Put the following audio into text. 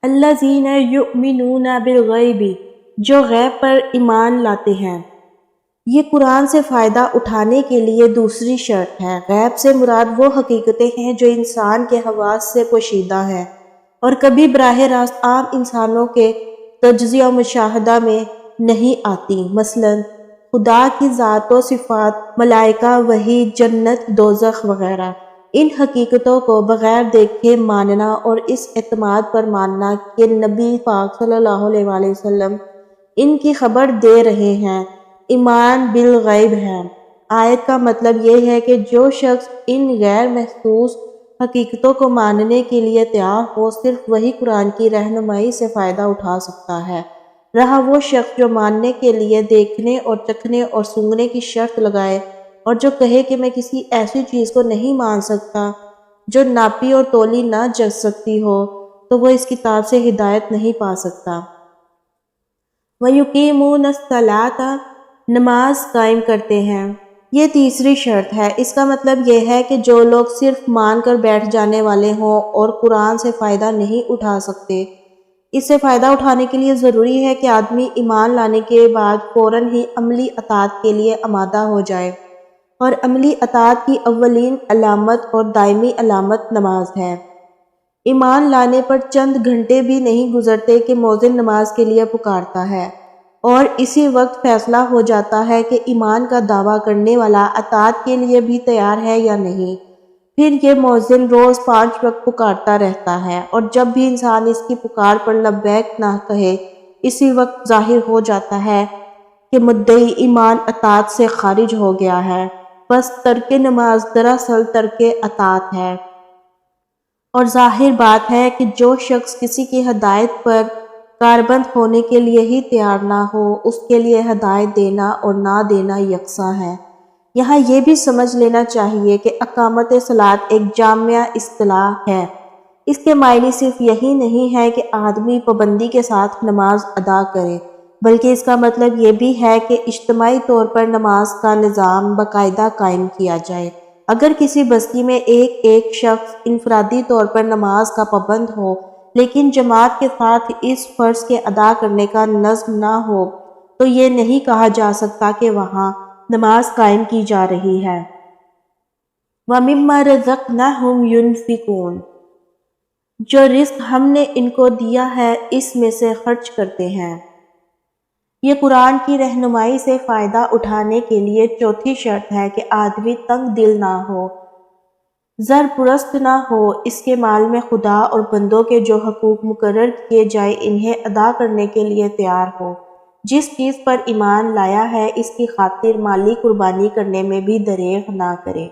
الذین یؤمنون بالغیب، جو غیب پر ایمان لاتے ہیں۔ یہ قرآن سے فائدہ اٹھانے کے لیے دوسری شرط ہے۔ غیب سے مراد وہ حقیقتیں ہیں جو انسان کے حواس سے پوشیدہ ہیں اور کبھی براہ راست عام انسانوں کے تجزیہ و مشاہدہ میں نہیں آتی، مثلا خدا کی ذات و صفات، ملائکہ، وحی، جنت، دوزخ وغیرہ۔ ان حقیقتوں کو بغیر دیکھے ماننا اور اس اعتماد پر ماننا کہ نبی پاک صلی اللہ علیہ وآلہ وسلم ان کی خبر دے رہے ہیں، ایمان بالغیب ہے۔ آیت کا مطلب یہ ہے کہ جو شخص ان غیر محسوس حقیقتوں کو ماننے کے لیے تیار ہو، صرف وہی قرآن کی رہنمائی سے فائدہ اٹھا سکتا ہے۔ رہا وہ شخص جو ماننے کے لیے دیکھنے اور چکھنے اور سونگھنے کی شرط لگائے اور جو کہے کہ میں کسی ایسی چیز کو نہیں مان سکتا جو ناپی اور تولی نہ جا سکتی ہو، تو وہ اس کتاب سے ہدایت نہیں پا سکتا۔ وَيُقِيمُونَ الصَّلَاةَ، نماز قائم کرتے ہیں۔ یہ تیسری شرط ہے۔ اس کا مطلب یہ ہے کہ جو لوگ صرف مان کر بیٹھ جانے والے ہوں اور قرآن سے فائدہ نہیں اٹھا سکتے، اس سے فائدہ اٹھانے کے لیے ضروری ہے کہ آدمی ایمان لانے کے بعد فوراً ہی عملی اطاعت کے لیے آمادہ ہو جائے، اور عملی اطاعت کی اولین علامت اور دائمی علامت نماز ہے۔ ایمان لانے پر چند گھنٹے بھی نہیں گزرتے کہ مؤذن نماز کے لیے پکارتا ہے، اور اسی وقت فیصلہ ہو جاتا ہے کہ ایمان کا دعویٰ کرنے والا اطاعت کے لیے بھی تیار ہے یا نہیں۔ پھر یہ مؤذن روز 5 وقت پکارتا رہتا ہے، اور جب بھی انسان اس کی پکار پر لبیک نہ کہے، اسی وقت ظاہر ہو جاتا ہے کہ مدعی ایمان اطاعت سے خارج ہو گیا ہے۔ بس ترک نماز دراصل ترک اطاعت ہے، اور ظاہر بات ہے کہ جو شخص کسی کی ہدایت پر کاربند ہونے کے لیے ہی تیار نہ ہو، اس کے لیے ہدایت دینا اور نہ دینا یکساں ہے۔ یہاں یہ بھی سمجھ لینا چاہیے کہ اقامت صلاۃ ایک جامع اصطلاح ہے۔ اس کے معنی صرف یہی نہیں ہے کہ آدمی پابندی کے ساتھ نماز ادا کرے، بلکہ اس کا مطلب یہ بھی ہے کہ اجتماعی طور پر نماز کا نظام باقاعدہ قائم کیا جائے۔ اگر کسی بستی میں ایک شخص انفرادی طور پر نماز کا پابند ہو، لیکن جماعت کے ساتھ اس فرض کے ادا کرنے کا نظم نہ ہو، تو یہ نہیں کہا جا سکتا کہ وہاں نماز قائم کی جا رہی ہے۔ وَمِمَّا رَزَقْنَاهُمْ يُنْفِقُونَ، جو رزق ہم نے ان کو دیا ہے اس میں سے خرچ کرتے ہیں۔ یہ قرآن کی رہنمائی سے فائدہ اٹھانے کے لیے چوتھی شرط ہے کہ آدمی تنگ دل نہ ہو، زر پرست نہ ہو، اس کے مال میں خدا اور بندوں کے جو حقوق مقرر کیے جائے انہیں ادا کرنے کے لیے تیار ہو۔ جس چیز پر ایمان لایا ہے اس کی خاطر مالی قربانی کرنے میں بھی دریغ نہ کرے۔